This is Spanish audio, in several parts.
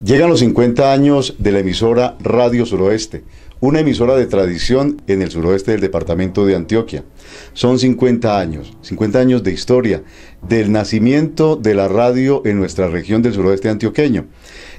Llegan los 50 años de la emisora Radio Suroeste, una emisora de tradición en el suroeste del departamento de Antioquia. Son 50 años de historia, del nacimiento de la radio en nuestra región del suroeste antioqueño.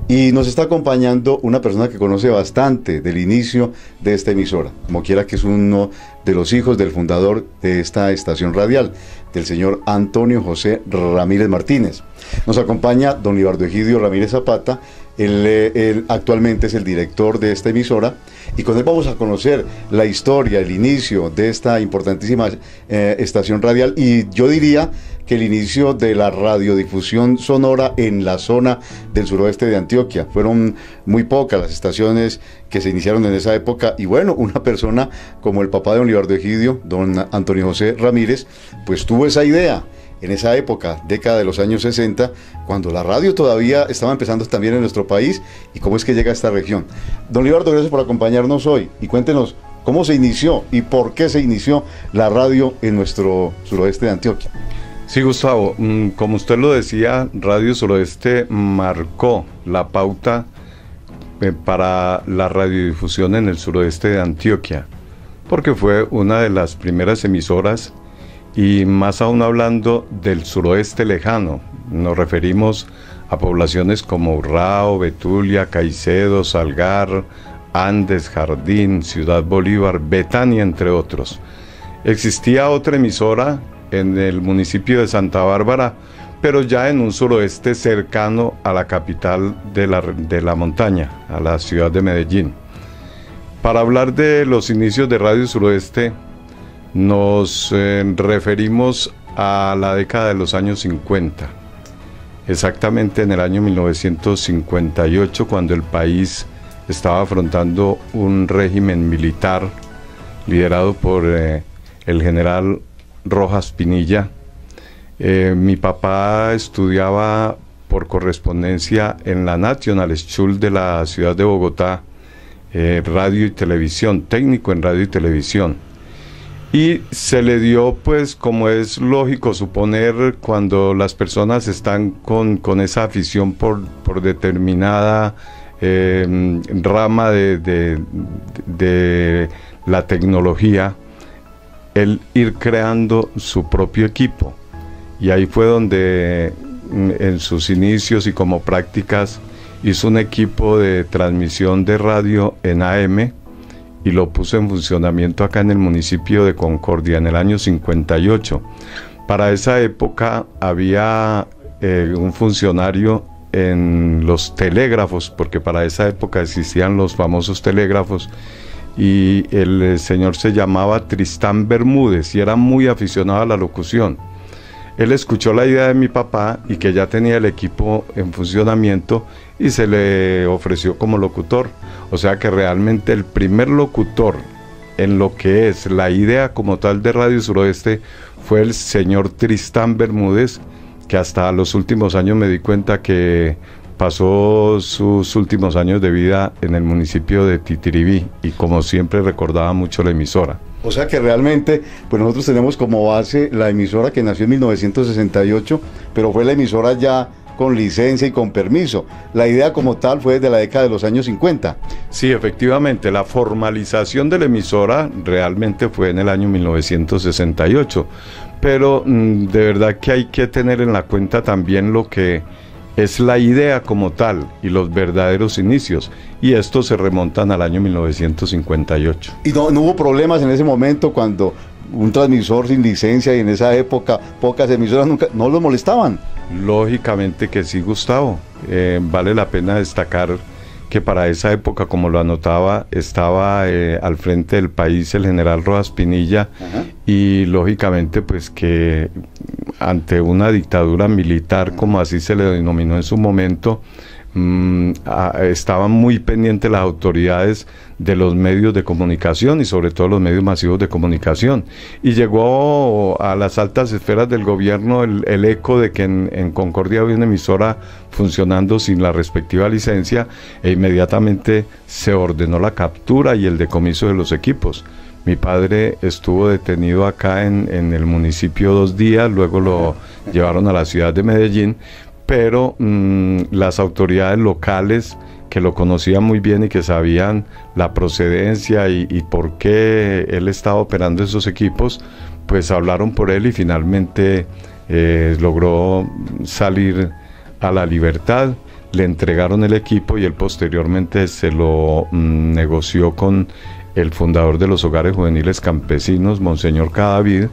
Y nos está acompañando una persona que conoce bastante del inicio de esta emisora, como quiera que es uno de los hijos del fundador de esta estación radial, del señor Antonio José Ramírez Martínez. Nos acompaña don Libardo Egidio Ramírez Zapata. Él actualmente es el director de esta emisora y con él vamos a conocer la historia, el inicio de esta importantísima estación radial, y yo diría que el inicio de la radiodifusión sonora en la zona del suroeste de Antioquia. Fueron muy pocas las estaciones que se iniciaron en esa época, y bueno, una persona como el papá de don Libardo Egidio, don Antonio José Ramírez, pues tuvo esa idea en esa época, década de los años 60, cuando la radio todavía estaba empezando también en nuestro país, y cómo es que llega a esta región. Don Libardo, gracias por acompañarnos hoy, y cuéntenos cómo se inició y por qué se inició la radio en nuestro suroeste de Antioquia. Sí, Gustavo, como usted lo decía, Radio Suroeste marcó la pauta para la radiodifusión en el suroeste de Antioquia, porque fue una de las primeras emisoras, y más aún hablando del suroeste lejano. Nos referimos a poblaciones como Urrao, Betulia, Caicedo, Salgar, Andes, Jardín, Ciudad Bolívar, Betania, entre otros. Existía otra emisora en el municipio de Santa Bárbara, pero ya en un suroeste cercano a la capital de la montaña, a la ciudad de Medellín. Para hablar de los inicios de Radio Suroeste, nos referimos a la década de los años 50, exactamente en el año 1958, cuando el país estaba afrontando un régimen militar liderado por el general Rojas Pinilla. Mi papá estudiaba por correspondencia en la National School de la ciudad de Bogotá, radio y televisión, técnico en radio y televisión. Y se le dio, pues, como es lógico suponer, cuando las personas están con esa afición por determinada rama de la tecnología, el ir creando su propio equipo. Y ahí fue donde, en sus inicios y como prácticas, hizo un equipo de transmisión de radio en AM, y lo puso en funcionamiento acá en el municipio de Concordia en el año 58. Para esa época había un funcionario en los telégrafos, porque para esa época existían los famosos telégrafos, y el señor se llamaba Tristán Bermúdez y era muy aficionado a la locución. Él escuchó la idea de mi papá y que ya tenía el equipo en funcionamiento, y se le ofreció como locutor. O sea que realmente el primer locutor en lo que es la idea como tal de Radio Suroeste fue el señor Tristán Bermúdez, que hasta los últimos años me di cuenta que pasó sus últimos años de vida en el municipio de Titiribí, y como siempre recordaba mucho la emisora. O sea que realmente, pues nosotros tenemos como base la emisora que nació en 1968, pero fue la emisora ya con licencia y con permiso. La idea como tal fue desde la década de los años 50. Sí, efectivamente, la formalización de la emisora realmente fue en el año 1968, pero de verdad que hay que tener en la cuenta también lo que es la idea como tal y los verdaderos inicios, y estos se remontan al año 1958. ¿Y no hubo problemas en ese momento cuando un transmisor sin licencia, y en esa época pocas emisoras no los molestaban? Lógicamente que sí, Gustavo. Vale la pena destacar que para esa época, como lo anotaba, estaba al frente del país el general Rojas Pinilla. Ajá. Y lógicamente pues que ante una dictadura militar, como así se le denominó en su momento, estaban muy pendientes las autoridades de los medios de comunicación, y sobre todo los medios masivos de comunicación, y llegó a las altas esferas del gobierno el eco de que en Concordia había una emisora funcionando sin la respectiva licencia, e inmediatamente se ordenó la captura y el decomiso de los equipos. Mi padre estuvo detenido acá en el municipio 2 días, luego lo llevaron a la ciudad de Medellín, pero las autoridades locales que lo conocían muy bien y que sabían la procedencia y por qué él estaba operando esos equipos, pues hablaron por él y finalmente logró salir a la libertad. Le entregaron el equipo y él posteriormente se lo negoció con el fundador de los hogares juveniles campesinos, Monseñor Cadavid,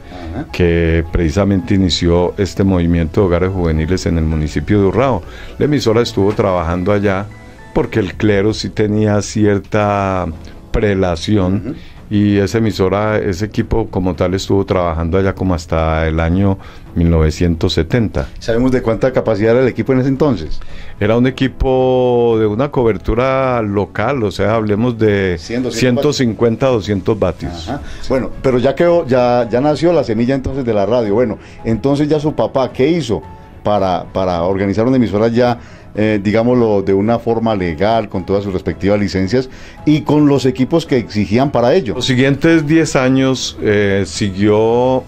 que precisamente inició este movimiento de hogares juveniles en el municipio de Urrao. La emisora estuvo trabajando allá porque el clero sí tenía cierta prelación, y esa emisora, ese equipo como tal estuvo trabajando allá como hasta el año 1970. ¿Sabemos de cuánta capacidad era el equipo en ese entonces? Era un equipo de una cobertura local, o sea, hablemos de 150 a 200 vatios. Ajá. Bueno, pero ya nació la semilla entonces de la radio. Bueno, entonces ya su papá, ¿qué hizo para organizar una emisora ya, digámoslo, de una forma legal, con todas sus respectivas licencias y con los equipos que exigían para ello? Los siguientes 10 años siguió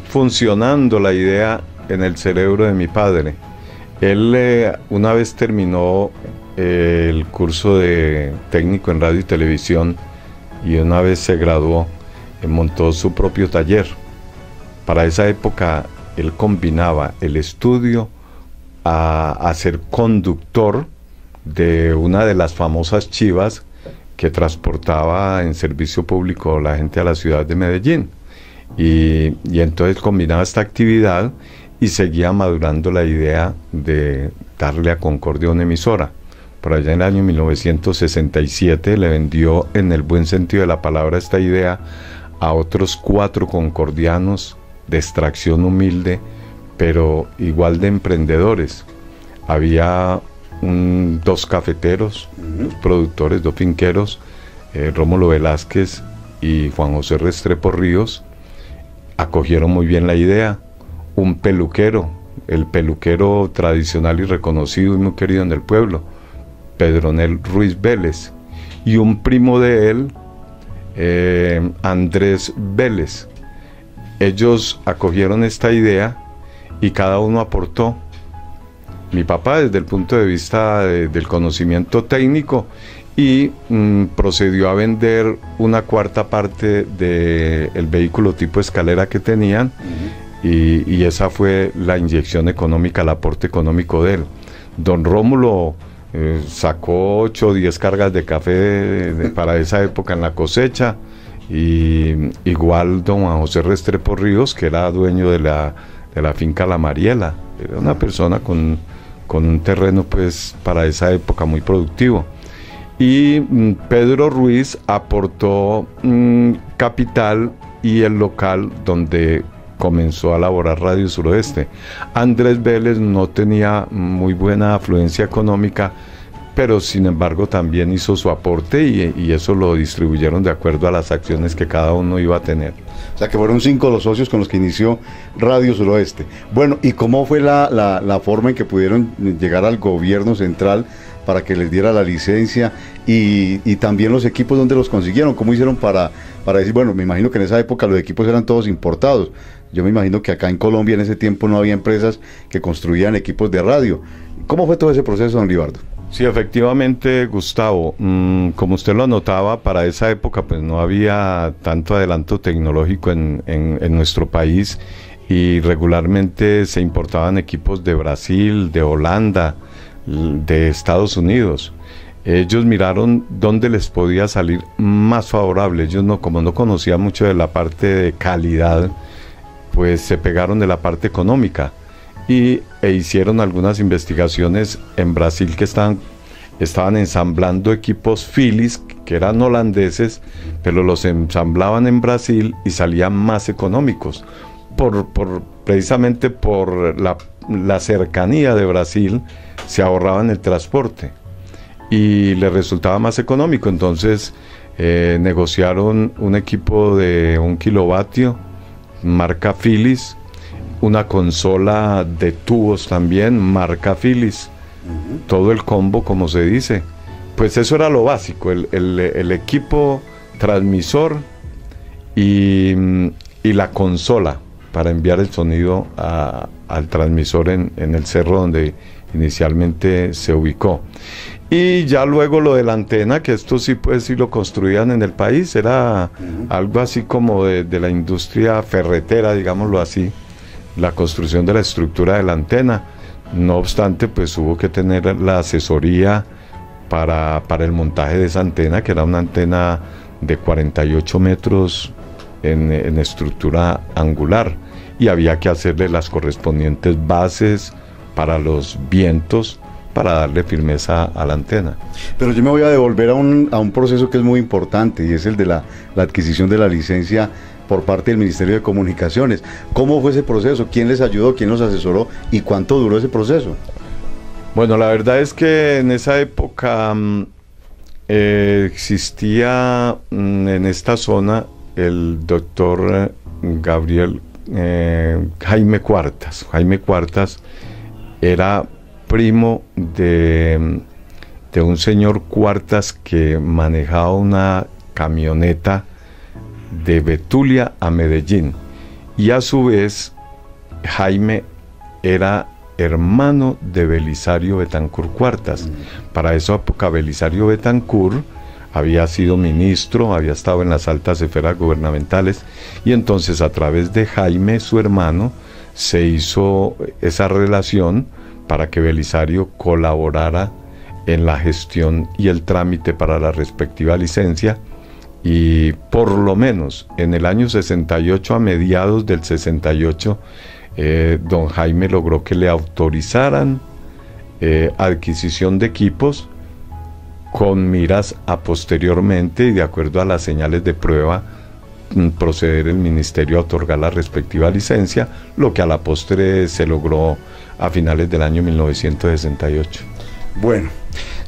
funcionando la idea en el cerebro de mi padre. Él una vez terminó el curso de técnico en radio y televisión, y una vez se graduó, montó su propio taller. Para esa época él combinaba el estudio a ser conductor de una de las famosas chivas que transportaba en servicio público la gente a la ciudad de Medellín. Y entonces combinaba esta actividad y seguía madurando la idea de darle a Concordia una emisora. Por allá en el año 1967 le vendió, en el buen sentido de la palabra, esta idea a otros 4 concordianos de extracción humilde, pero igual de emprendedores. Había 2 cafeteros, 2 productores, 2 finqueros, Rómulo Velázquez y Juan José Restrepo Ríos. Acogieron muy bien la idea. Un peluquero, el peluquero tradicional y reconocido y muy querido en el pueblo, Pedronel Ruiz Vélez, y un primo de él, Andrés Vélez. Ellos acogieron esta idea y cada uno aportó. Mi papá desde el punto de vista del conocimiento técnico, y procedió a vender una 1/4 parte del vehículo tipo escalera que tenían, y esa fue la inyección económica, el aporte económico de él. Don Rómulo sacó 8 o 10 cargas de café para esa época en la cosecha, y igual don Juan José Restrepo Ríos, que era dueño de la finca La Mariela. Era una persona con un terreno pues para esa época muy productivo. Y Pedro Ruiz aportó capital y el local donde comenzó a elaborar Radio Suroeste. Andrés Vélez no tenía muy buena afluencia económica, pero sin embargo también hizo su aporte, y eso lo distribuyeron de acuerdo a las acciones que cada uno iba a tener. O sea que fueron 5 los socios con los que inició Radio Suroeste. Bueno, ¿y cómo fue la forma en que pudieron llegar al gobierno central para que les diera la licencia, y también los equipos donde los consiguieron? ¿Cómo hicieron para decir, bueno, me imagino que en esa época los equipos eran todos importados? Yo me imagino que acá en Colombia en ese tiempo no había empresas que construían equipos de radio. ¿Cómo fue todo ese proceso, don Libardo? Sí, efectivamente, Gustavo, como usted lo anotaba, para esa época pues no había tanto adelanto tecnológico en nuestro país, y regularmente se importaban equipos de Brasil, de Holanda, de Estados Unidos. Ellos miraron dónde les podía salir más favorable. Ellos como no conocían mucho de la parte de calidad, pues se pegaron de la parte económica, e hicieron algunas investigaciones en Brasil, que estaban ensamblando equipos Philips, que eran holandeses, pero los ensamblaban en Brasil y salían más económicos, precisamente por la cercanía de Brasil. Se ahorraban el transporte y les resultaba más económico. Entonces negociaron un equipo de 1 kilovatio, marca Philips, una consola de tubos también, marca Philips, todo el combo, como se dice. Pues eso era lo básico, el equipo transmisor y la consola para enviar el sonido al transmisor en el cerro donde inicialmente se ubicó. Y ya luego lo de la antena, que esto sí pues sí lo construían en el país, era algo así como de la industria ferretera, digámoslo así, la construcción de la estructura de la antena. No obstante, pues hubo que tener la asesoría para el montaje de esa antena, que era una antena de 48 metros en estructura angular, y había que hacerle las correspondientes bases para los vientos, para darle firmeza a la antena. Pero yo me voy a devolver a un proceso que es muy importante, y es el de la adquisición de la licencia por parte del Ministerio de Comunicaciones. ¿Cómo fue ese proceso? ¿Quién les ayudó? ¿Quién los asesoró? ¿Y cuánto duró ese proceso? Bueno, la verdad es que en esa época existía en esta zona el doctor Jaime Cuartas. Jaime Cuartas era primo de un señor Cuartas que manejaba una camioneta de Betulia a Medellín, y a su vez Jaime era hermano de Belisario Betancur Cuartas. Para esa época Belisario Betancur había sido ministro, había estado en las altas esferas gubernamentales, y entonces a través de Jaime, su hermano, se hizo esa relación para que Belisario colaborara en la gestión y el trámite para la respectiva licencia, y por lo menos en el año 68, a mediados del 68, don Jaime logró que le autorizaran adquisición de equipos con miras a posteriormente, y de acuerdo a las señales de prueba, proceder el ministerio a otorgar la respectiva licencia, lo que a la postre se logró a finales del año 1968. Bueno,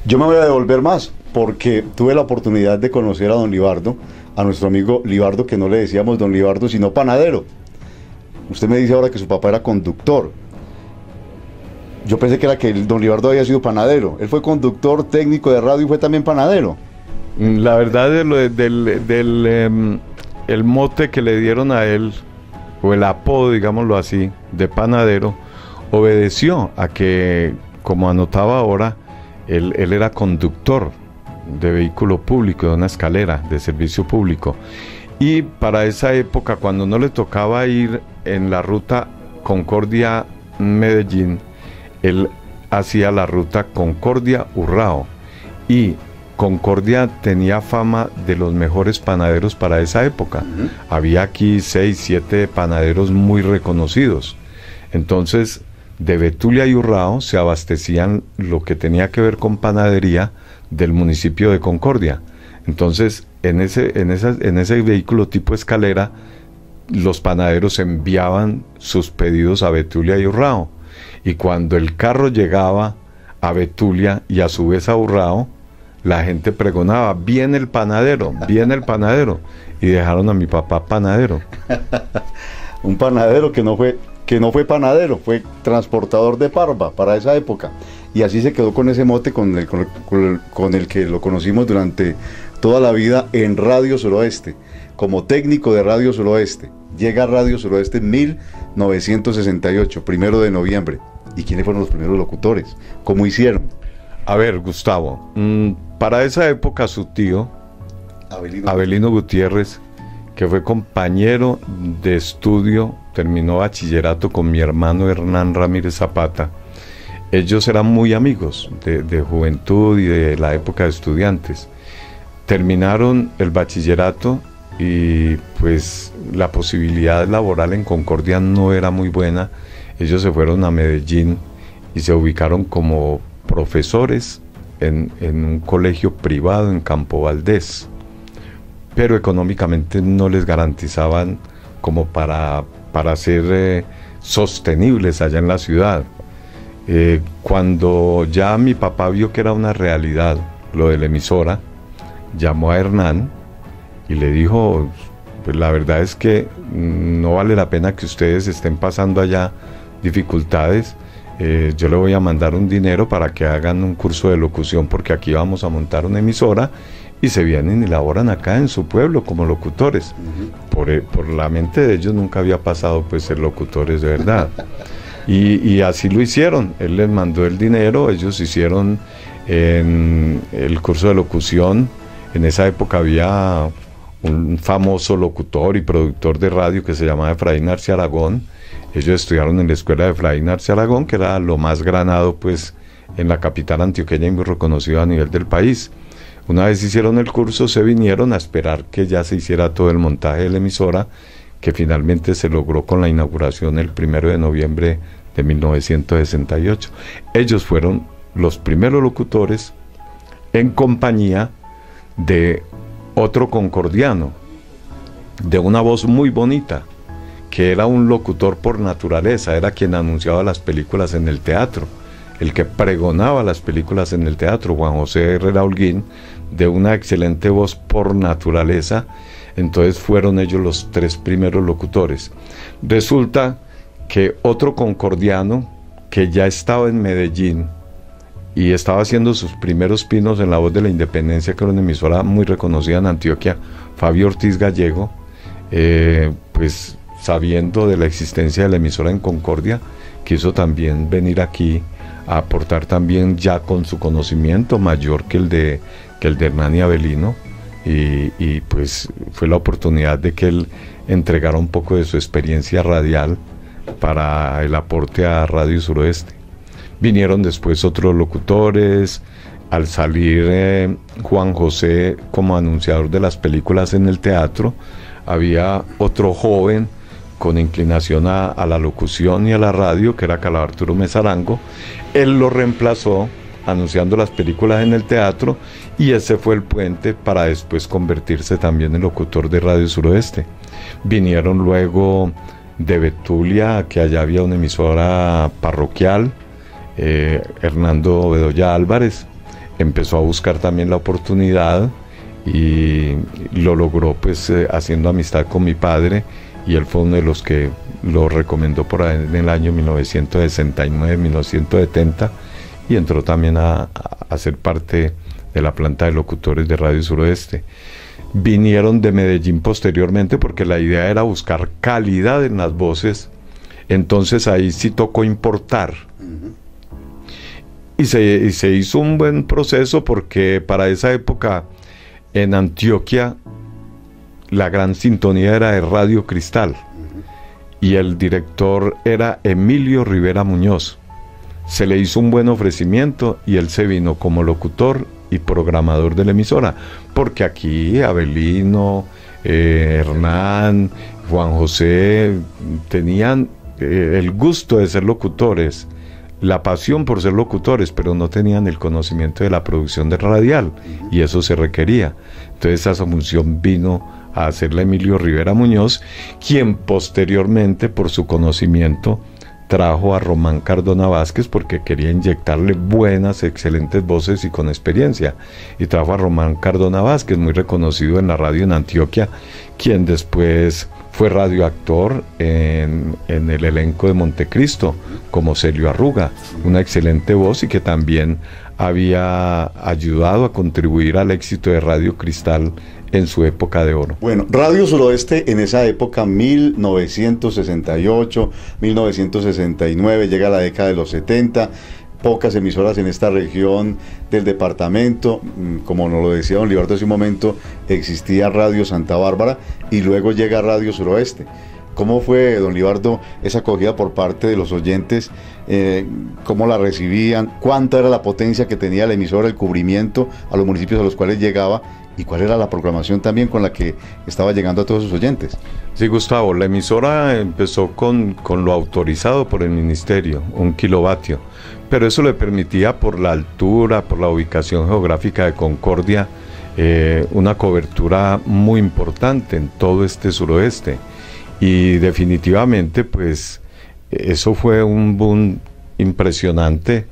yo me voy a devolver más, porque tuve la oportunidad de conocer a don Libardo, a nuestro amigo Libardo, que no le decíamos don Libardo, sino panadero. Usted me dice ahora que su papá era conductor. Yo pensé que era que el don Libardo había sido panadero. Él fue conductor técnico de radio y fue también panadero. La verdad, el mote que le dieron a él, o el apodo, digámoslo así, de panadero, obedeció a que, como anotaba ahora, él era conductor de vehículo público, de una escalera de servicio público. Y para esa época, cuando no le tocaba ir en la ruta Concordia-Medellín, él hacía la ruta Concordia-Urrao, y Concordia tenía fama de los mejores panaderos para esa época. Había aquí 6, 7 panaderos muy reconocidos. Entonces, de Betulia y Urrao se abastecían lo que tenía que ver con panadería del municipio de Concordia. Entonces, en ese vehículo tipo escalera, los panaderos enviaban sus pedidos a Betulia y Urrao. Y cuando el carro llegaba a Betulia y a su vez a Urrao, la gente pregonaba: viene el panadero, viene el panadero. Y dejaron a mi papá panadero. Un panadero que no fue panadero, fue transportador de parva para esa época. Y así se quedó con ese mote con el que lo conocimos durante toda la vida en Radio Suroeste, como técnico de Radio Suroeste. Llega a Radio Suroeste en 1968, 1 de noviembre. ¿Y quiénes fueron los primeros locutores? ¿Cómo hicieron? A ver, Gustavo, para esa época su tío, Avelino Gutiérrez, que fue compañero de estudio, terminó bachillerato con mi hermano Hernán Ramírez Zapata. Ellos eran muy amigos de juventud y de la época de estudiantes. Terminaron el bachillerato y pues la posibilidad laboral en Concordia no era muy buena. Ellos se fueron a Medellín y se ubicaron como profesores en un colegio privado en Campo Valdés, pero económicamente no les garantizaban como para ser sostenibles allá en la ciudad. Cuando ya mi papá vio que era una realidad lo de la emisora, llamó a Hernán y le dijo: pues la verdad es que no vale la pena que ustedes estén pasando allá dificultades. Yo le voy a mandar un dinero para que hagan un curso de locución, porque aquí vamos a montar una emisora, y se vienen y laboran acá en su pueblo como locutores. Por la mente de ellos nunca había pasado pues ser locutores de verdad. Y así lo hicieron. Él les mandó el dinero, ellos hicieron el curso de locución. En esa época había un famoso locutor y productor de radio que se llamaba Efraín Arce Aragón. Ellos estudiaron en la escuela de Efraín Arce Aragón, que era lo más granado pues en la capital antioqueña y muy reconocido a nivel del país. Una vez hicieron el curso, se vinieron a esperar que ya se hiciera todo el montaje de la emisora, que finalmente se logró con la inauguración el 1 de noviembre de 1968. Ellos fueron los primeros locutores en compañía de otro concordiano, de una voz muy bonita, que era un locutor por naturaleza, era quien anunciaba las películas en el teatro, el que pregonaba las películas en el teatro, Juan José Herrera Holguín, de una excelente voz por naturaleza. Entonces fueron ellos los 3 primeros locutores. Resulta que otro concordiano que ya estaba en Medellín y estaba haciendo sus primeros pinos en La Voz de la Independencia, que era una emisora muy reconocida en Antioquia, Fabio Ortiz Gallego, pues sabiendo de la existencia de la emisora en Concordia, quiso también venir aquí a aportar también ya con su conocimiento mayor que el de Hernán y Avelino, y pues fue la oportunidad de que él entregara un poco de su experiencia radial para el aporte a Radio Suroeste. Vinieron después otros locutores. Al salir Juan José como anunciador de las películas en el teatro, había otro joven con inclinación a la locución y a la radio, que era Calab Arturo Mesarango. Él lo reemplazó anunciando las películas en el teatro, y ese fue el puente para después convertirse también en locutor de Radio Suroeste. Vinieron luego de Betulia, que allá había una emisora parroquial, Hernando Bedoya Álvarez empezó a buscar también la oportunidad y lo logró pues haciendo amistad con mi padre, y él fue uno de los que lo recomendó por ahí en el año 1969-1970, y entró también a ser parte de la planta de locutores de Radio Suroeste. Vinieron de Medellín posteriormente porque la idea era buscar calidad en las voces, entonces ahí sí tocó importar. Y se hizo un buen proceso, porque para esa época en Antioquia la gran sintonía era de Radio Cristal, y el director era Emilio Rivera Muñoz. Se le hizo un buen ofrecimiento y él se vino como locutor y programador de la emisora, porque aquí Avelino, Hernán, Juan José tenían el gusto de ser locutores, la pasión por ser locutores, pero no tenían el conocimiento de la producción de radial, y eso se requería. Entonces esa función vino a hacerla Emilio Rivera Muñoz, quien posteriormente, por su conocimiento, trajo a Román Cardona Vázquez, porque quería inyectarle buenas, excelentes voces y con experiencia, y trajo a Román Cardona Vázquez, muy reconocido en la radio en Antioquia, quien después fue radioactor en el elenco de Montecristo, como Celio Arruga, una excelente voz, y que también había ayudado a contribuir al éxito de Radio Cristal en su época de oro. Bueno, Radio Suroeste en esa época, 1968, 1969, llega la década de los 70, pocas emisoras en esta región del departamento, como nos lo decía don Libardo hace un momento, existía Radio Santa Bárbara y luego llega Radio Suroeste. ¿Cómo fue, don Libardo, esa acogida por parte de los oyentes? ¿Cómo la recibían? ¿Cuánta era la potencia que tenía la emisora, el cubrimiento a los municipios a los cuales llegaba? ¿Y cuál era la programación también con la que estaba llegando a todos sus oyentes? Sí, Gustavo, la emisora empezó con lo autorizado por el ministerio, 1 kilovatio, pero eso le permitía, por la altura, por la ubicación geográfica de Concordia, una cobertura muy importante en todo este suroeste, y definitivamente pues eso fue un boom impresionante.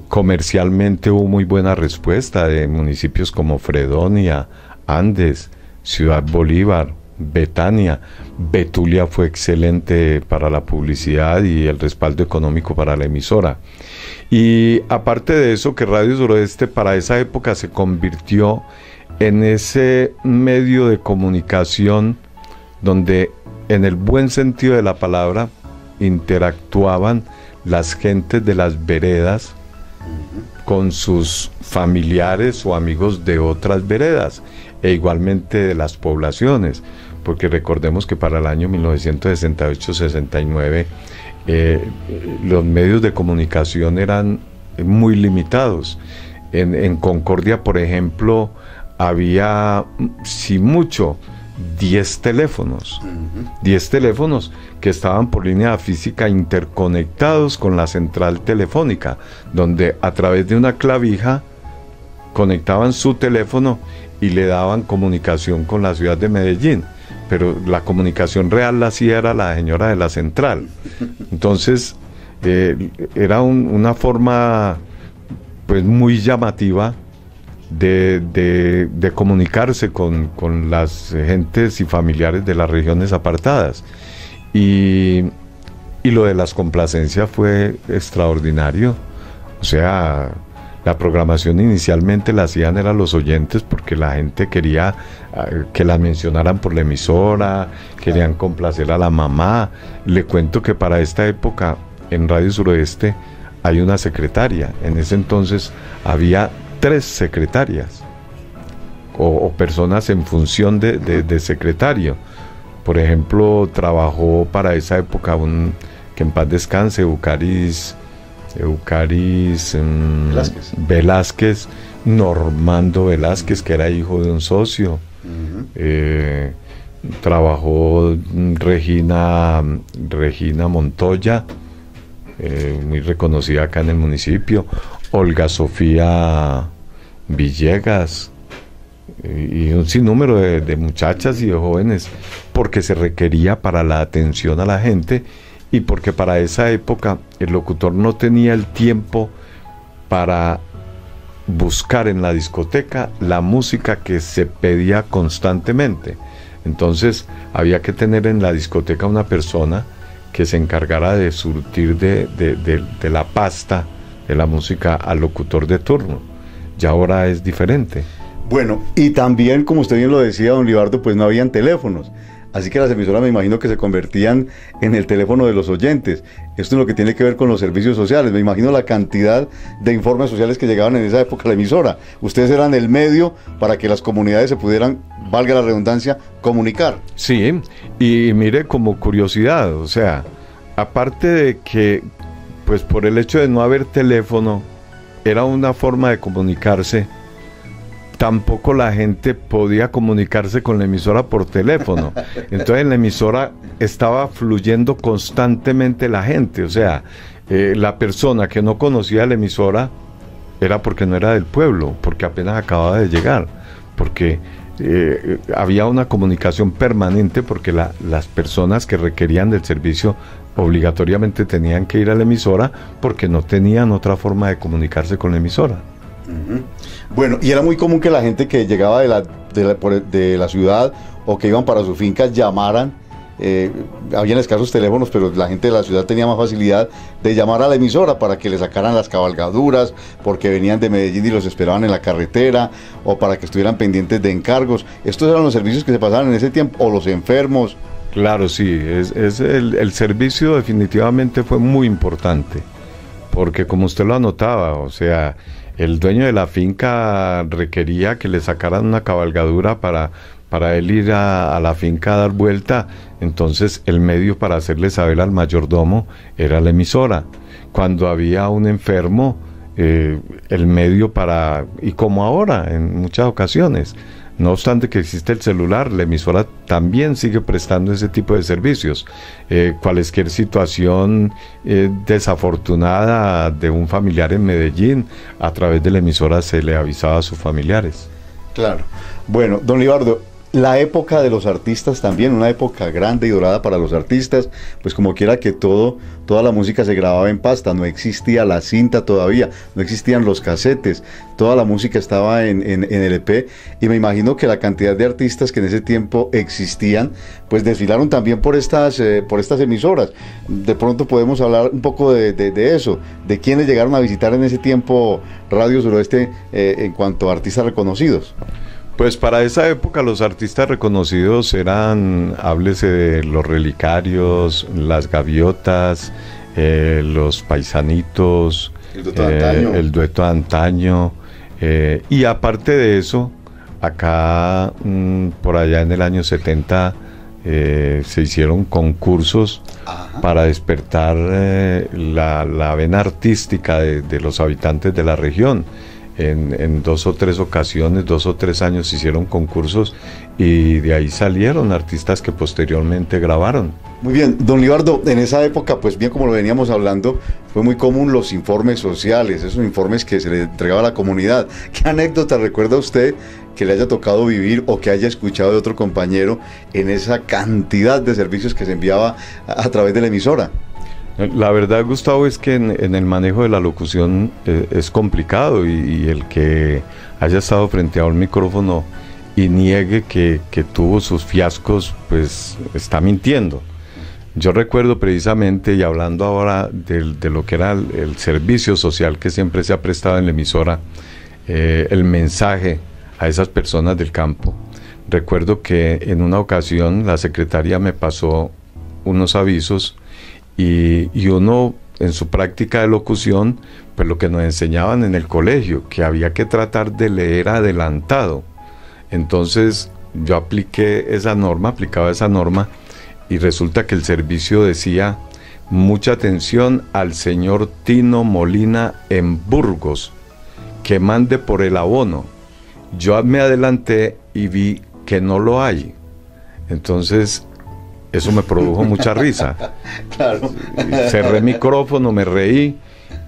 Comercialmente hubo muy buena respuesta de municipios como Fredonia, Andes, Ciudad Bolívar, Betania. Betulia fue excelente para la publicidad y el respaldo económico para la emisora. Y aparte de eso, que Radio Suroeste para esa época se convirtió en ese medio de comunicación donde, en el buen sentido de la palabra, interactuaban las gentes de las veredas con sus familiares o amigos de otras veredas, e igualmente de las poblaciones, porque recordemos que para el año 1968-69 los medios de comunicación eran muy limitados. En Concordia, por ejemplo, había, si mucho, 10 teléfonos, 10 teléfonos que estaban por línea física interconectados con la central telefónica, donde a través de una clavija conectaban su teléfono y le daban comunicación con la ciudad de Medellín, pero la comunicación real la hacía era la señora de la central. Entonces era una forma pues muy llamativa de comunicarse con las gentes y familiares de las regiones apartadas, y lo de las complacencias fue extraordinario. O sea, la programación inicialmente la hacían eran los oyentes, porque la gente quería que la mencionaran por la emisora, querían complacer a la mamá. Le cuento que para esta época en Radio Suroeste hay una secretaria. En ese entonces había 3 secretarias o personas en función de secretario. Por ejemplo, trabajó para esa época que en paz descanse, Eucaris Velázquez, Normando Velázquez, que era hijo de un socio. Trabajó Regina Montoya, muy reconocida acá en el municipio, Olga Sofía Villegas, y un sinnúmero de muchachas y de jóvenes, porque se requería para la atención a la gente, y porque para esa época el locutor no tenía el tiempo para buscar en la discoteca la música que se pedía constantemente. Entonces había que tener en la discoteca una persona que se encargara de surtir de la pasta de la música al locutor de turno. Ya ahora es diferente. Bueno, y también, como usted bien lo decía, don Libardo, pues no habían teléfonos. Así que las emisoras me imagino que se convertían en el teléfono de los oyentes. Esto es lo que tiene que ver con los servicios sociales. Me imagino la cantidad de informes sociales que llegaban en esa época a la emisora. Ustedes eran el medio para que las comunidades se pudieran, valga la redundancia, comunicar. Sí, y mire, como curiosidad, o sea, aparte de que, pues por el hecho de no haber teléfono, era una forma de comunicarse, tampoco la gente podía comunicarse con la emisora por teléfono. Entonces en la emisora estaba fluyendo constantemente la gente. O sea, la persona que no conocía la emisora era porque no era del pueblo, porque apenas acababa de llegar, porque había una comunicación permanente, porque las personas que requerían del servicio obligatoriamente tenían que ir a la emisora, porque no tenían otra forma de comunicarse con la emisora. Bueno, y era muy común que la gente que llegaba de la ciudad o que iban para sus fincas llamaran. Habían escasos teléfonos, pero la gente de la ciudad tenía más facilidad de llamar a la emisora para que le sacaran las cabalgaduras, porque venían de Medellín y los esperaban en la carretera, o para que estuvieran pendientes de encargos. Estos eran los servicios que se pasaban en ese tiempo, o los enfermos. Claro, sí, el servicio definitivamente fue muy importante, porque como usted lo anotaba, o sea, el dueño de la finca requería que le sacaran una cabalgadura para él ir a la finca a dar vuelta. Entonces el medio para hacerle saber al mayordomo era la emisora. Cuando había un enfermo, el medio y como ahora en muchas ocasiones, no obstante que existe el celular, la emisora también sigue prestando ese tipo de servicios. Cualquier situación desafortunada de un familiar en Medellín, a través de la emisora se le avisaba a sus familiares. Claro. Bueno, don Libardo, la época de los artistas también, una época grande y dorada para los artistas, pues como quiera que toda la música se grababa en pasta, no existía la cinta todavía, no existían los casetes, toda la música estaba en LP, y me imagino que la cantidad de artistas que en ese tiempo existían, pues desfilaron también por estas emisoras. De pronto podemos hablar un poco de eso, de quiénes llegaron a visitar en ese tiempo Radio Suroeste en cuanto a artistas reconocidos. Pues para esa época los artistas reconocidos eran, háblese de Los Relicarios, Las Gaviotas, Los Paisanitos, el dueto de antaño, y aparte de eso, acá por allá en el año 70 se hicieron concursos para despertar la vena artística de los habitantes de la región. En 2 o 3 ocasiones, 2 o 3 años se hicieron concursos y de ahí salieron artistas que posteriormente grabaron. Muy bien, don Libardo, en esa época, pues bien como lo veníamos hablando, fue muy común los informes sociales, esos informes que se le entregaba a la comunidad. ¿Qué anécdota recuerda usted que le haya tocado vivir o que haya escuchado de otro compañero en esa cantidad de servicios que se enviaba a través de la emisora? La verdad, Gustavo, es que en el manejo de la locución es complicado y el que haya estado frente a un micrófono y niegue que tuvo sus fiascos, pues está mintiendo. Yo recuerdo precisamente, y hablando ahora de lo que era el servicio social que siempre se ha prestado en la emisora, el mensaje a esas personas del campo. Recuerdo que en una ocasión la secretaria me pasó unos avisos y uno en su práctica de locución, pues lo que nos enseñaban en el colegio, que había que tratar de leer adelantado. Entonces yo aplicaba esa norma y resulta que el servicio decía: mucha atención al señor Tino Molina en Burgos, que mande por el abono. Yo me adelanté y vi que no lo hay. Entonces eso me produjo mucha risa. Claro. Cerré el micrófono, me reí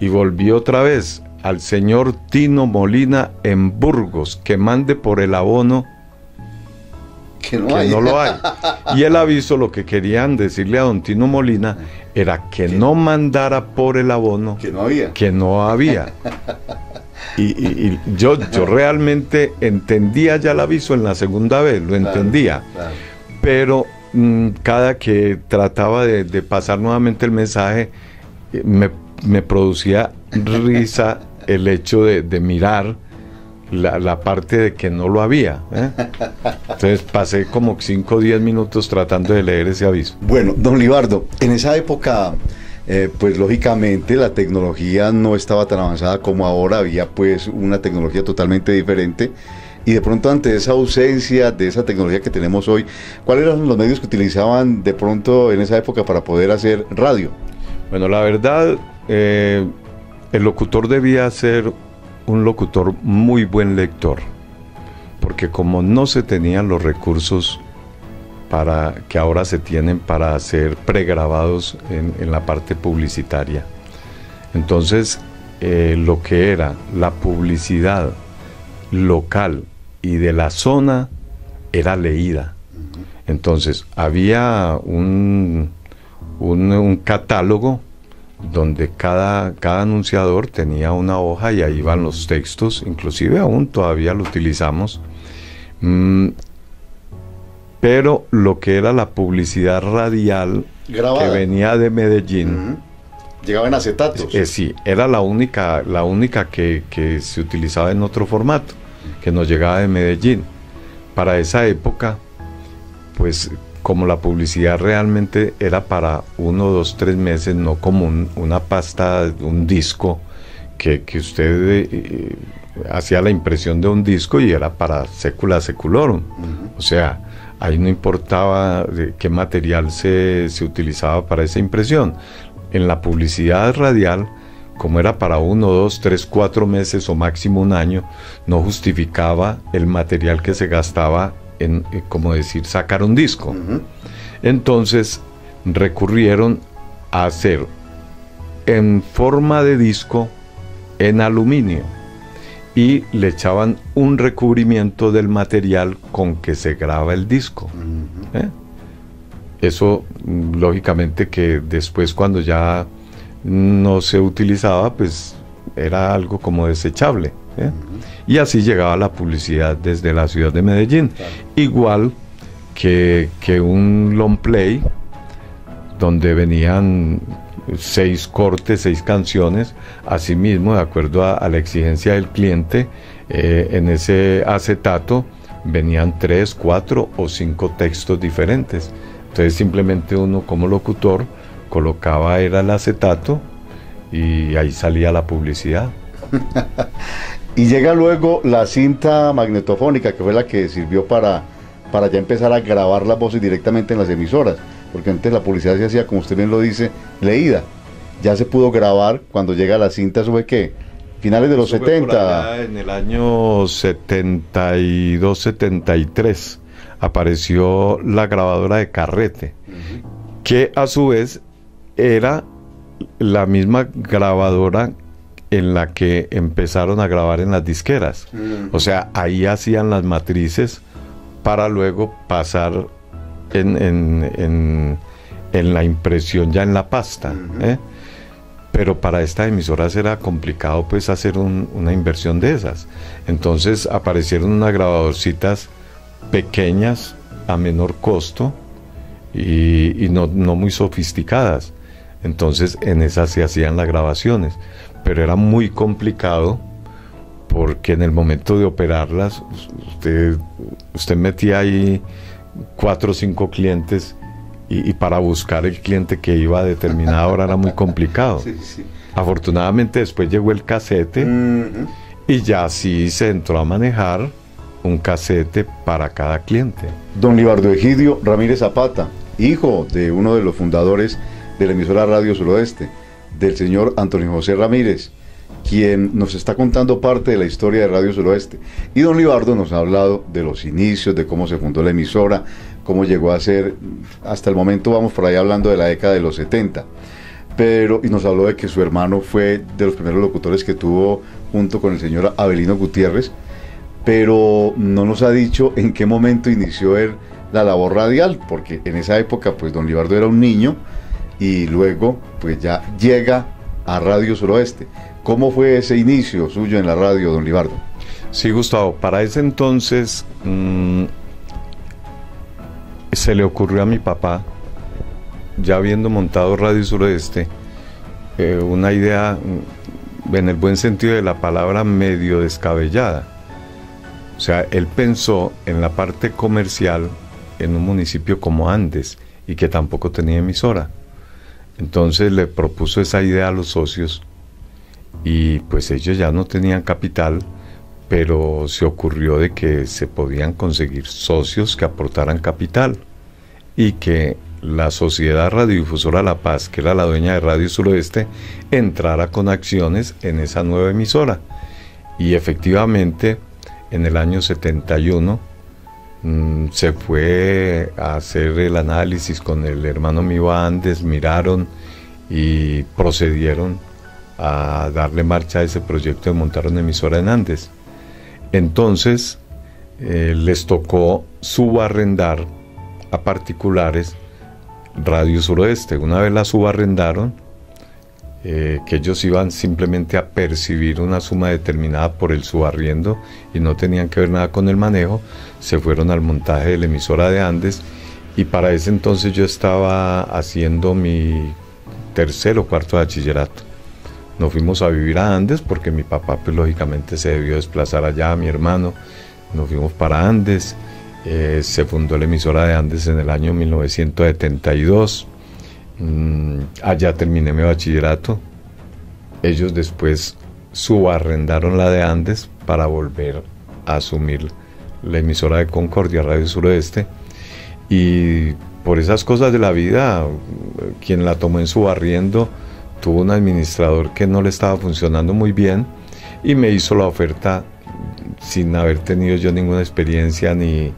y volví otra vez: al señor Tino Molina en Burgos, que mande por el abono, que no lo hay. Y el aviso, lo que querían decirle a don Tino Molina era que no mandara por el abono, que no había. Y yo realmente entendía ya el aviso en la segunda vez, lo entendía. Claro. Pero cada que trataba de pasar nuevamente el mensaje, me producía risa el hecho de mirar la parte de que no lo había. Entonces pasé como 5 o 10 minutos tratando de leer ese aviso. Bueno, don Libardo, en esa época, pues lógicamente la tecnología no estaba tan avanzada como ahora, había pues una tecnología totalmente diferente. Y de pronto, ante esa ausencia de esa tecnología que tenemos hoy, ¿cuáles eran los medios que utilizaban de pronto en esa época para poder hacer radio? Bueno, la verdad, el locutor debía ser un locutor muy buen lector, porque como no se tenían los recursos que ahora se tienen para hacer pregrabados en la parte publicitaria, entonces lo que era la publicidad local y de la zona era leída. Entonces había un catálogo donde cada anunciador tenía una hoja y ahí iban los textos, inclusive aún todavía lo utilizamos, pero lo que era la publicidad radial grabada, que venía de Medellín, llegaba en acetatos. Sí, era la única que se utilizaba en otro formato, que nos llegaba de Medellín. Para esa época, pues como la publicidad realmente era para 1, 2, 3 meses, no como una pasta, un disco, que usted hacía la impresión de un disco y era para secula seculorum. O sea, ahí no importaba qué material se utilizaba para esa impresión. En la publicidad radial, como era para 1, 2, 3, 4 meses o máximo 1 año, no justificaba el material que se gastaba en, como decir, sacar un disco. Entonces recurrieron a hacer en forma de disco en aluminio y le echaban un recubrimiento del material con que se graba el disco. Eso, lógicamente, que después, cuando ya no se utilizaba, pues era algo como desechable. Y así llegaba la publicidad desde la ciudad de Medellín. Claro. Igual que un long play, donde venían 6 cortes, 6 canciones, asimismo, de acuerdo a la exigencia del cliente, en ese acetato venían 3, 4 o 5 textos diferentes. Entonces simplemente uno como locutor colocaba era el acetato y ahí salía la publicidad. Y llega luego la cinta magnetofónica, que fue la que sirvió para ya empezar a grabar las voces directamente en las emisoras, porque antes la publicidad se hacía, como usted bien lo dice, leída. Ya se pudo grabar cuando llega la cinta. ¿Eso fue qué? Finales de los 70. En el año 72, 73 apareció la grabadora de carrete, que a su vez era la misma grabadora en la que empezaron a grabar en las disqueras. O sea, ahí hacían las matrices para luego pasar en la impresión ya en la pasta. Pero para estas emisoras era complicado pues hacer una inversión de esas. Entonces aparecieron unas grabadorcitas pequeñas a menor costo y no muy sofisticadas. Entonces en esas se hacían las grabaciones, pero era muy complicado porque en el momento de operarlas usted metía ahí 4 o 5 clientes y para buscar el cliente que iba a determinada hora era muy complicado. Sí, sí. Afortunadamente después llegó el casete y ya sí se entró a manejar un casete para cada cliente. Don Libardo Egidio Ramírez Zapata, hijo de uno de los fundadores de la emisora Radio Suroeste, del señor Antonio José Ramírez, quien nos está contando parte de la historia de Radio Suroeste. Y don Libardo nos ha hablado de los inicios, de cómo se fundó la emisora, cómo llegó a ser, hasta el momento vamos por ahí hablando de la década de los 70. Y nos habló de que su hermano fue de los primeros locutores que tuvo junto con el señor Abelino Gutiérrez, pero no nos ha dicho en qué momento inició él la labor radial, porque en esa época pues don Libardo era un niño y luego pues ya llega a Radio Suroeste. ¿Cómo fue ese inicio suyo en la radio, don Libardo? Sí, Gustavo, para ese entonces se le ocurrió a mi papá, ya habiendo montado Radio Suroeste, una idea, en el buen sentido de la palabra, medio descabellada. O sea, él pensó en la parte comercial en un municipio como Andes y que tampoco tenía emisora. Entonces le propuso esa idea a los socios y pues ellos ya no tenían capital, pero se ocurrió de que se podían conseguir socios que aportaran capital y que la Sociedad Radiodifusora La Paz, que era la dueña de Radio Suroeste, entrara con acciones en esa nueva emisora. Y efectivamente en el año 71 se fue a hacer el análisis con el hermano mío a Andes, miraron y procedieron a darle marcha a ese proyecto de montar una emisora en Andes. Entonces les tocó subarrendar a particulares Radio Suroeste. Una vez la subarrendaron, que ellos iban simplemente a percibir una suma determinada por el subarriendo y no tenían que ver nada con el manejo, se fueron al montaje de la emisora de Andes y para ese entonces yo estaba haciendo mi 3er o 4º bachillerato. Nos fuimos a vivir a Andes porque mi papá pues lógicamente se debió desplazar allá, mi hermano, nos fuimos para Andes, se fundó la emisora de Andes en el año 1972. Allá terminé mi bachillerato. Ellos después subarrendaron la de Andes para volver a asumir la emisora de Concordia, Radio Suroeste, y por esas cosas de la vida, quien la tomó en subarriendo tuvo un administrador que no le estaba funcionando muy bien y me hizo la oferta sin haber tenido yo ninguna experiencia ni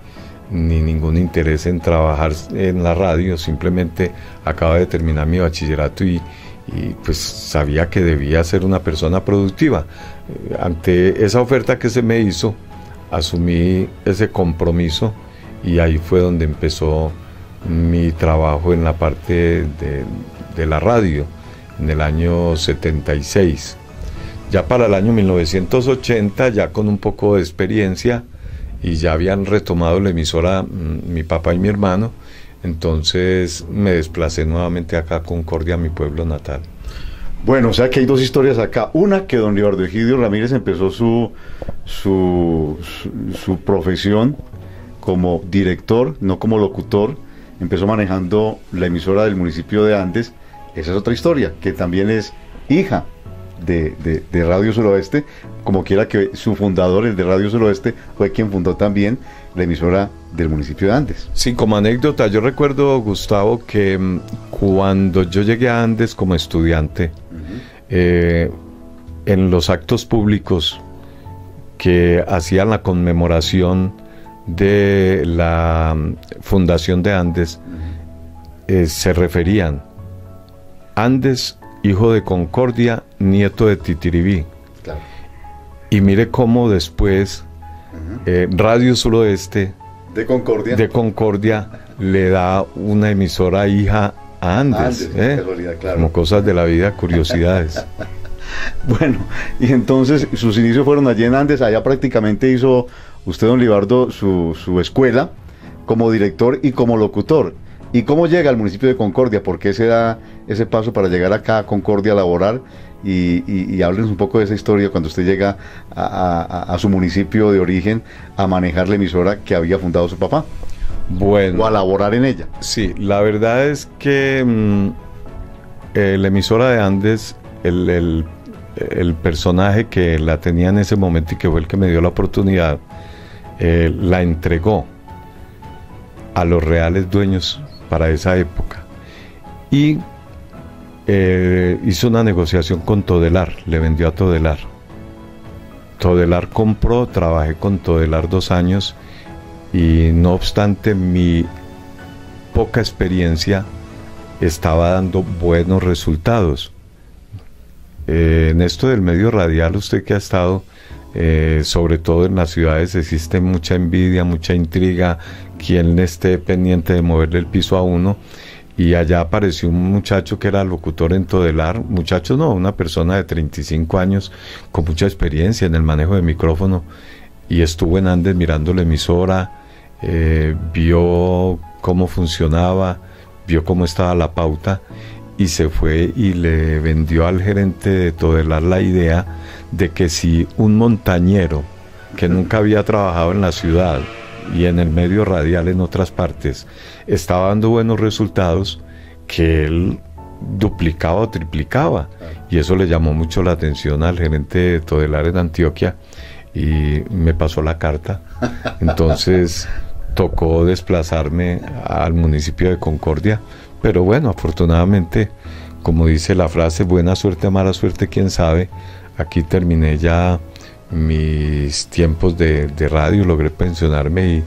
ningún interés en trabajar en la radio. Simplemente acaba de terminar mi bachillerato y pues sabía que debía ser una persona productiva. Ante esa oferta que se me hizo, asumí ese compromiso y ahí fue donde empezó mi trabajo en la parte de la radio, en el año 76. Ya para el año 1980, ya con un poco de experiencia, y ya habían retomado la emisora mi papá y mi hermano, entonces me desplacé nuevamente acá a Concordia, mi pueblo natal. Bueno, o sea que hay dos historias acá. Una, que don Libardo Egidio Ramírez empezó su profesión como director, no como locutor, empezó manejando la emisora del municipio de Andes. Esa es otra historia, que también es hija de Radio Suroeste, como quiera que su fundador, el de Radio Suroeste, fue quien fundó también la emisora del municipio de Andes. Sí, como anécdota, yo recuerdo, Gustavo, que cuando yo llegué a Andes como estudiante, en los actos públicos que hacían la conmemoración de la fundación de Andes, se referían: Andes, hijo de Concordia, nieto de Titiribí. Claro. Y mire cómo después Radio Suroeste de Concordia le da una emisora hija a Andes. Casualidad, claro. Como cosas de la vida, curiosidades. Bueno, y entonces sus inicios fueron allí en Andes. Allá prácticamente hizo usted, don Libardo, su escuela como director y como locutor. ¿Y cómo llega al municipio de Concordia? ¿Por qué se da ese paso para llegar acá a Concordia a laborar? Y háblenos un poco de esa historia cuando usted llega a su municipio de origen a manejar la emisora que había fundado su papá. Bueno. O a laborar en ella. Sí, la verdad es que la emisora de Andes, el personaje que la tenía en ese momento y que fue el que me dio la oportunidad, la entregó a los reales dueños para esa época y hizo una negociación con Todelar, le vendió a Todelar. Todelar compró, trabajé con Todelar 2 años y no obstante mi poca experiencia estaba dando buenos resultados. En esto del medio radial, usted que ha estado sobre todo en las ciudades, existe mucha envidia, mucha intriga, quien esté pendiente de moverle el piso a uno. Y allá apareció un muchacho que era locutor en Todelar, muchacho no, una persona de 35 años con mucha experiencia en el manejo de micrófono, y estuvo en Andes mirando la emisora, vio cómo funcionaba, vio cómo estaba la pauta, y se fue y le vendió al gerente de Todelar la idea de que si un montañero que nunca había trabajado en la ciudad y en el medio radial en otras partes estaba dando buenos resultados, que él duplicaba o triplicaba. Y eso le llamó mucho la atención al gerente de Todelar en Antioquia y me pasó la carta. Entonces tocó desplazarme al municipio de Concordia, pero bueno, afortunadamente, como dice la frase, buena suerte, mala suerte, quién sabe, aquí terminé ya mis tiempos de radio, logré pensionarme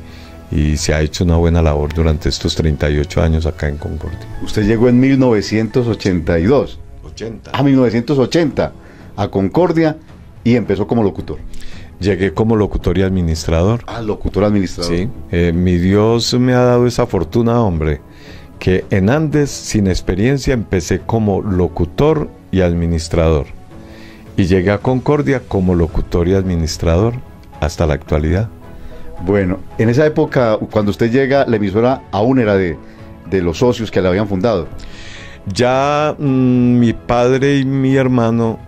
y se ha hecho una buena labor durante estos 38 años acá en Concordia. Usted llegó en 1982. 1980 a Concordia y empezó como locutor. Llegué como locutor y administrador. Locutor administrador. Sí, mi Dios me ha dado esa fortuna, hombre, que en Andes, sin experiencia, empecé como locutor y administrador. Y llegué a Concordia como locutor y administrador hasta la actualidad. Bueno, en esa época, cuando usted llega, la emisora aún era de los socios que la habían fundado. Ya mi padre y mi hermano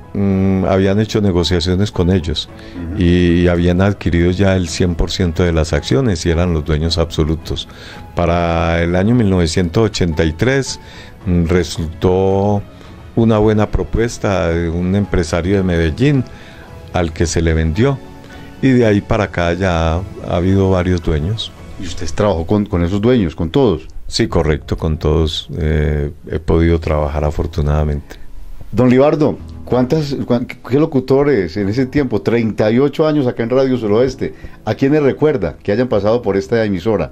habían hecho negociaciones con ellos y habían adquirido ya el 100% de las acciones y eran los dueños absolutos. Para el año 1983 resultó una buena propuesta de un empresario de Medellín al que se le vendió, y de ahí para acá ya ha habido varios dueños. ¿Y usted trabajó con esos dueños, con todos? Sí, correcto, con todos he podido trabajar afortunadamente. Don Libardo, ¿qué locutores en ese tiempo, 38 años acá en Radio Suroeste, a quiénes recuerda que hayan pasado por esta emisora?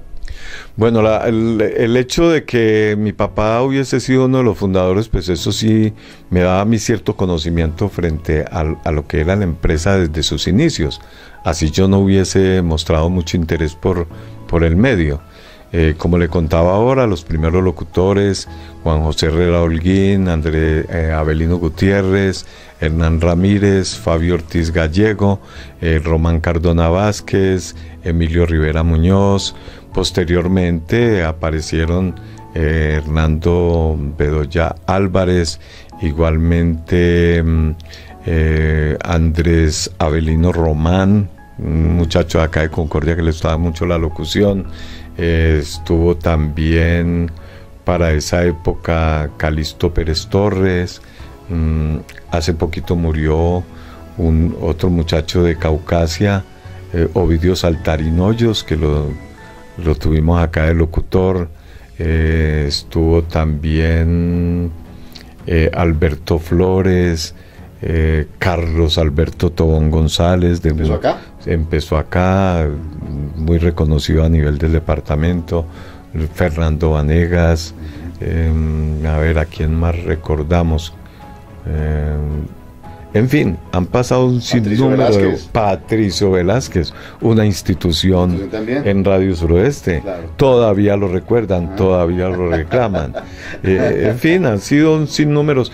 Bueno, el hecho de que mi papá hubiese sido uno de los fundadores, pues eso sí me daba mi cierto conocimiento frente a lo que era la empresa desde sus inicios. Así yo no hubiese mostrado mucho interés por el medio. Como le contaba ahora, los primeros locutores, Juan José Herrera Holguín, Abelino Gutiérrez, Hernán Ramírez, Fabio Ortiz Gallego, Román Cardona Vázquez, Emilio Rivera Muñoz. Posteriormente aparecieron Hernando Bedoya Álvarez, igualmente Andrés Abelino Román, un muchacho de acá de Concordia que le gustaba mucho la locución. Estuvo también para esa época Calixto Pérez Torres. Hace poquito murió otro muchacho de Caucasia, Ovidio Saltarín Hoyos, que lo tuvimos acá de locutor. Estuvo también Alberto Flores, Carlos Alberto Tobón González. ¿Empezó acá? Empezó acá, muy reconocido a nivel del departamento. Fernando Vanegas, a ver, ¿a quién más recordamos? En fin, han pasado un sinnúmero de... Patricio Velázquez, una institución en Radio Suroeste. Claro. Todavía lo recuerdan, todavía lo reclaman. En fin, han sido un sinnúmero.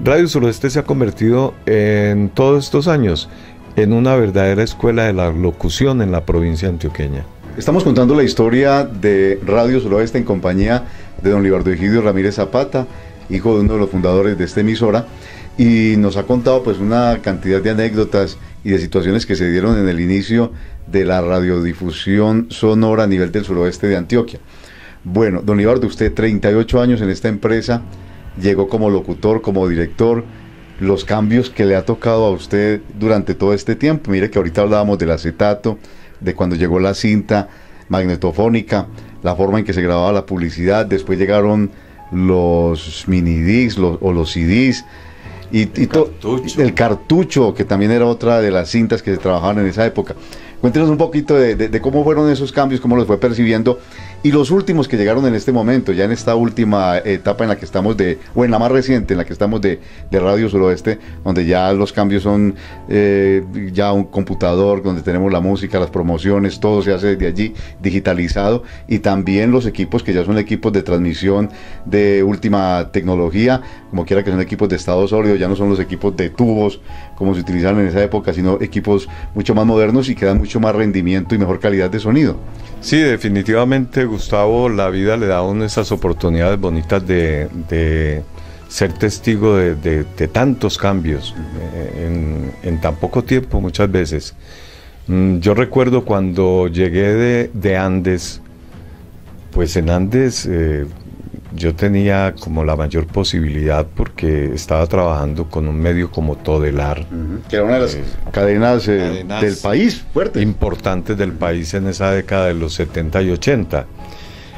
Radio Suroeste se ha convertido en todos estos años en una verdadera escuela de la locución en la provincia antioqueña. Estamos contando la historia de Radio Suroeste en compañía de don Libardo Egidio Ramírez Zapata, hijo de uno de los fundadores de esta emisora, y nos ha contado pues una cantidad de anécdotas y de situaciones que se dieron en el inicio de la radiodifusión sonora a nivel del suroeste de Antioquia. Bueno, don Libardo, usted 38 años en esta empresa, llegó como locutor, como director, los cambios que le ha tocado a usted durante todo este tiempo. Mire que ahorita hablábamos del acetato, de cuando llegó la cinta magnetofónica, la forma en que se grababa la publicidad, después llegaron los mini discs o los CDs, y el cartucho, que también era otra de las cintas que se trabajaban en esa época. Cuéntenos un poquito de cómo fueron esos cambios, cómo los fue percibiendo, y los últimos que llegaron en este momento, ya en esta última etapa en la que estamos o en la más reciente en la que estamos de Radio Suroeste, donde ya los cambios son ya un computador, donde tenemos la música, las promociones, todo se hace desde allí, digitalizado, y también los equipos que ya son equipos de transmisión de última tecnología, como quiera que son equipos de estado sólido, ya no son los equipos de tubos como se utilizaban en esa época, sino equipos mucho más modernos y que dan mucho más rendimiento y mejor calidad de sonido. Sí, definitivamente, Gustavo, la vida le da a uno esas oportunidades bonitas de ser testigo de tantos cambios en tan poco tiempo muchas veces. Yo recuerdo cuando llegué de Andes, pues en Andes yo tenía como la mayor posibilidad porque estaba trabajando con un medio como Todelar, que era una de las cadenas del país, fuerte, importantes del país en esa década de los 70 y 80.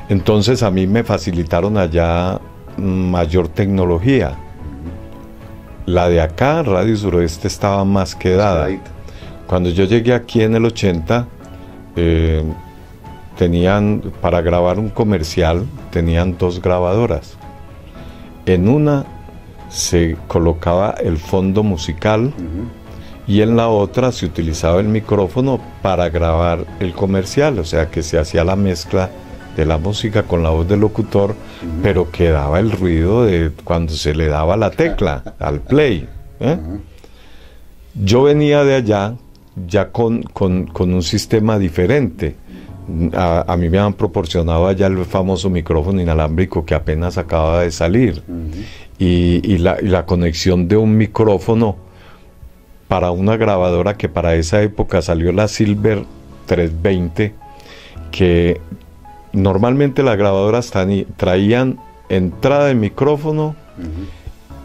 Entonces a mí me facilitaron allá mayor tecnología. La de acá, Radio Suroeste, estaba más quedada. Cuando yo llegué aquí en el 80, tenían, para grabar un comercial, tenían 2 grabadoras. En una se colocaba el fondo musical y en la otra se utilizaba el micrófono para grabar el comercial, o sea que se hacía la mezcla de la música con la voz del locutor, pero quedaba el ruido de cuando se le daba la tecla al play. Yo venía de allá ya con un sistema diferente. A mí me han proporcionado allá el famoso micrófono inalámbrico que apenas acaba de salir, y la conexión de un micrófono para una grabadora que para esa época salió la Silver 320, que normalmente las grabadoras traían entrada de micrófono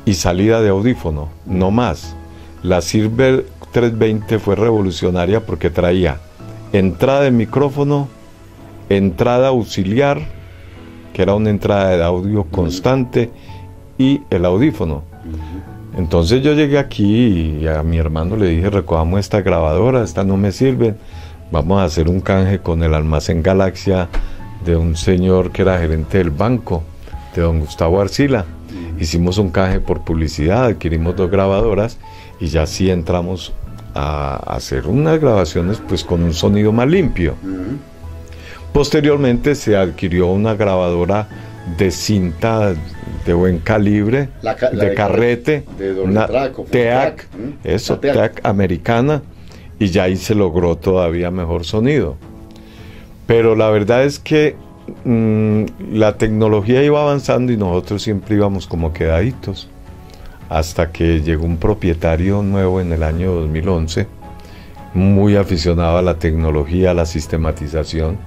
y salida de audífono, no más. La Silver 320 fue revolucionaria porque traía entrada de micrófono, entrada auxiliar, que era una entrada de audio constante, y el audífono. Entonces yo llegué aquí y a mi hermano le dije: recojamos esta grabadora, esta no me sirve, vamos a hacer un canje con el almacén Galaxia de un señor que era gerente del banco, de don Gustavo Arcila. Hicimos un canje por publicidad, adquirimos 2 grabadoras y ya sí entramos a hacer unas grabaciones pues con un sonido más limpio. Posteriormente se adquirió una grabadora de cinta de buen calibre, de carrete, una TEAC, TEAC americana, y ya ahí se logró todavía mejor sonido. Pero la verdad es que la tecnología iba avanzando y nosotros siempre íbamos como quedaditos, hasta que llegó un propietario nuevo en el año 2011 muy aficionado a la tecnología, a la sistematización,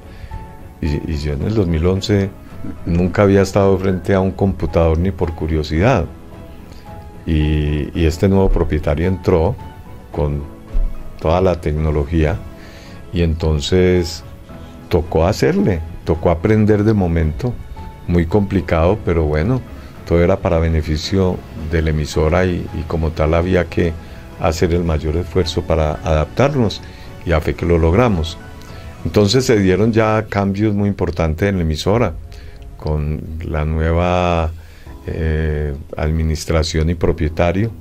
y yo en el 2011 nunca había estado frente a un computador ni por curiosidad. Y este nuevo propietario entró con toda la tecnología y entonces tocó aprender de momento, muy complicado, pero bueno, todo era para beneficio de la emisora y como tal había que hacer el mayor esfuerzo para adaptarnos y a fe que lo logramos. Entonces se dieron ya cambios muy importantes en la emisora con la nueva administración y propietario.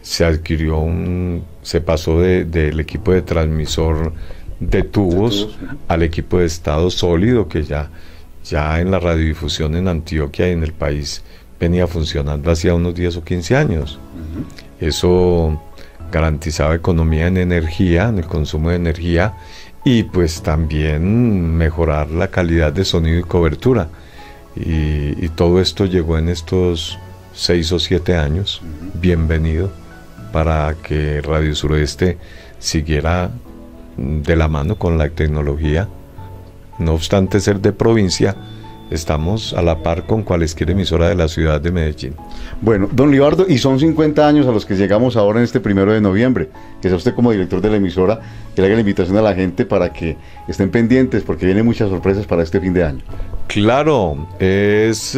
Se pasó del equipo de transmisor de tubos al equipo de estado sólido que ya en la radiodifusión en Antioquia y en el país venía funcionando hacía unos 10 o 15 años. Eso garantizaba economía en energía, en el consumo de energía, y pues también mejorar la calidad de sonido y cobertura. Y todo esto llegó en estos 6 o 7 años, bienvenido, para que Radio Suroeste siguiera de la mano con la tecnología. No obstante ser de provincia, estamos a la par con cualquier emisora de la ciudad de Medellín. Bueno, don Libardo, y son 50 años a los que llegamos ahora en este 1 de noviembre, que sea usted como director de la emisora, que le haga la invitación a la gente para que estén pendientes, porque vienen muchas sorpresas para este fin de año. Claro, es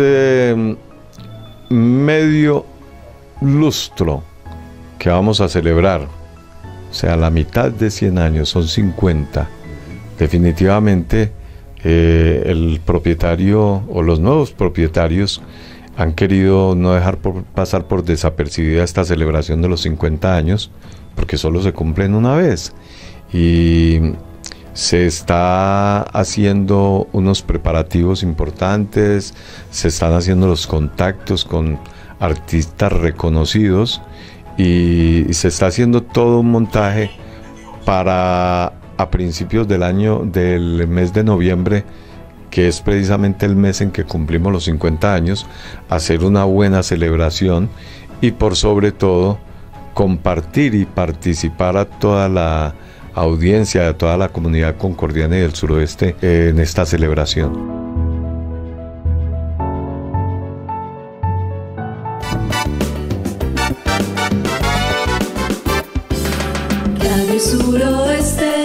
medio lustro que vamos a celebrar, o sea, la mitad de 100 años, son 50. Definitivamente el propietario o los nuevos propietarios han querido no dejar pasar por desapercibida esta celebración de los 50 años, porque solo se cumplen una vez. Y se está haciendo unos preparativos importantes, se están haciendo los contactos con artistas reconocidos y se está haciendo todo un montaje para a principios del mes de noviembre, que es precisamente el mes en que cumplimos los 50 años, hacer una buena celebración y por sobre todo compartir y participar a toda la audiencia, a toda la comunidad concordiana y del suroeste en esta celebración. Radio Suroeste.